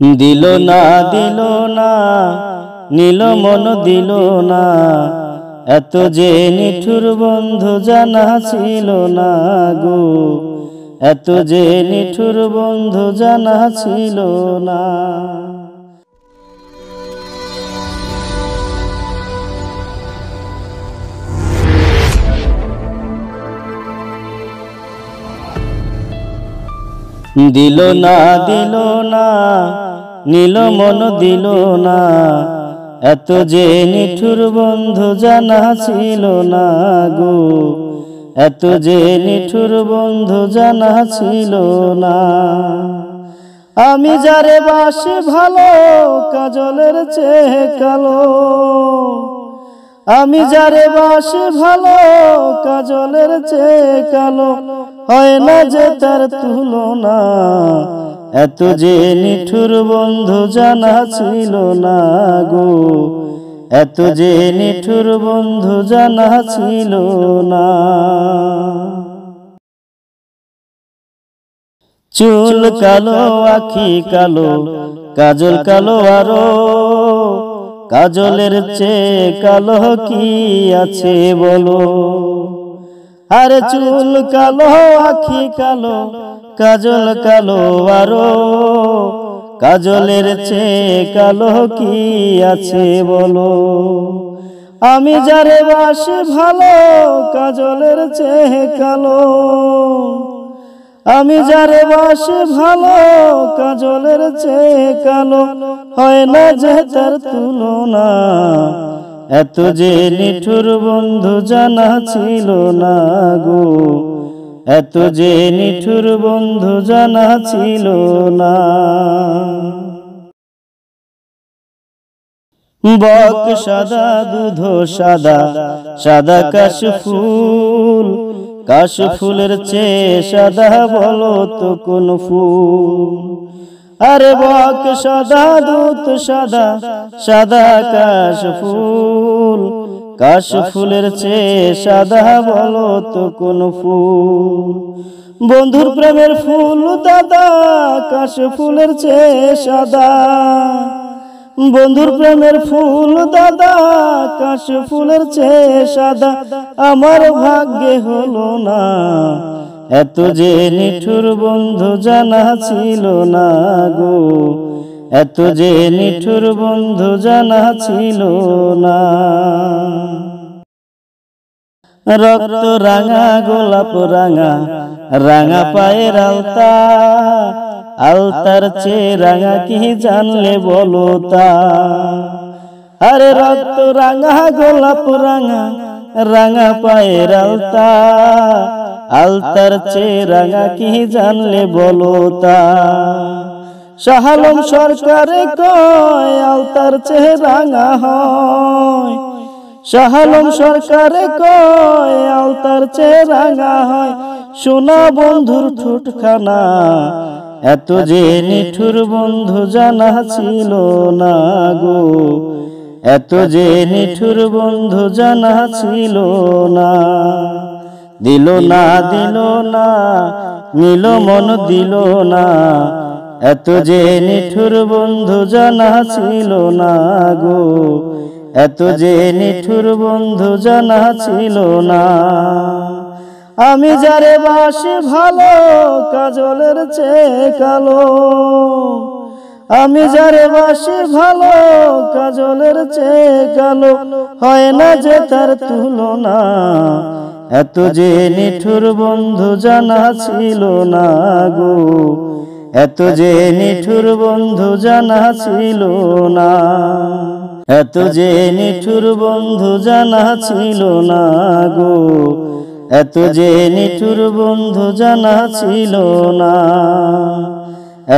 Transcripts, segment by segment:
দিল না দিল না নীল মন দিল না, এত যে নিঠুর বন্ধু জানা ছিল না গো, এত যে নিঠুর বন্ধু জানা ছিল না। দিল না দিল না নীল মন দিল না, এত যে নিঠুর বন্ধু জানা ছিল না গো, এত যে নিঠুর বন্ধু জানা ছিল না। আমি যারে বাসি ভালো কাজলের চেয়ে কালো, আমি যারে বাসি ভালো কাজলের চেয়ে কালো, হয় না যে তার তুলনা, এত যে নিঠুর বন্ধু জানা ছিল না গো, এত যে নিঠুর বন্ধু জানা ছিল না। চুল কালো আখি কালো কাজল কালো আরো, কাজলের চেয়ে কালো কি আছে বলো। আরে চুল কালো আখি কালো কাজল কালো আরো, কাজলের চেয়ে কালো কি আছে বলো। আমি যারে বাসি ভালো কাজলের চেয়ে কালো, আমি যারে বাসি ভালো কাজলের চেয়ে কালো, হয় না যে তার তুলনা, এত যে নিঠুর বন্ধু জানা ছিল না গো, এত যে নিঠুর বন্ধু জানা ছিল না। বক সাদা দুধ সাদা সাদা কাশফুল, কাশফুলের চেয়ে সাদা বলো তো কোন ফুল। আরে বক সাদা দুধ সাদা সাদা কাশফুল, কাশফুলের চেয়ে সাদা বলো তো কোন ফুল। বন্ধুর প্রেমের ফুল দাদা কাশফুলের চেয়ে সাদা, বন্ধুর প্রেমের ফুল দাদা কাশফুলের চেয়ে সাদা, আমার ভাগ্যে হলো না, এত যে নিঠুর বন্ধু জানা ছিল না গো, এত যে নিঠুর বন্ধু জানা ছিল না। রক্ত রাঙা গোলাপ রাঙা রাঙা পায়ের আলতা, আলতার চেয়ে রাঙা কি জানলে বলো তা। আরে রক্ত রাঙা গোলাপ রাঙা রাঙা পায়ের আলতা, আলতার চেয়ে রাঙা কি জানলে বলো তা। শাহ আলম সরকার কয় আলতার চেয়ে রাঙা হয়, শাহ আলম সরকার কয় আলতার চেয়ে রাঙা হয়, সোনা বন্ধুর ঠোঁটখানা, এত যে নিঠুর বন্ধু জানা ছিল না গো, এত যে নিঠুর বন্ধু জানা ছিল না। দিল না দিল না নীল মন দিল না, এত যে নিঠুর বন্ধু জানা ছিল না গো, এত যে নিঠুর বন্ধু জানা ছিল না। আমি যারে বাসি ভালো কাজলের চেয়ে কালো, আমি যারে বাসি ভালো কাজলের চেয়ে কালো, হয় না যে তার তুলনা, এত যে নিঠুর বন্ধু জানা ছিল না গো, এত যে নিঠুর বন্ধু জানা ছিল না, এত যে নিঠুর বন্ধু জানা ছিল না গো, এত যে নিঠুর বন্ধু জানা ছিল না,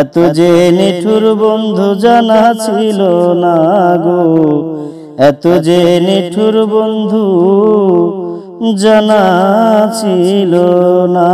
এত যে নিঠুর বন্ধু জানা ছিল না গো, এত যে নিঠুর বন্ধু জানা ছিল না।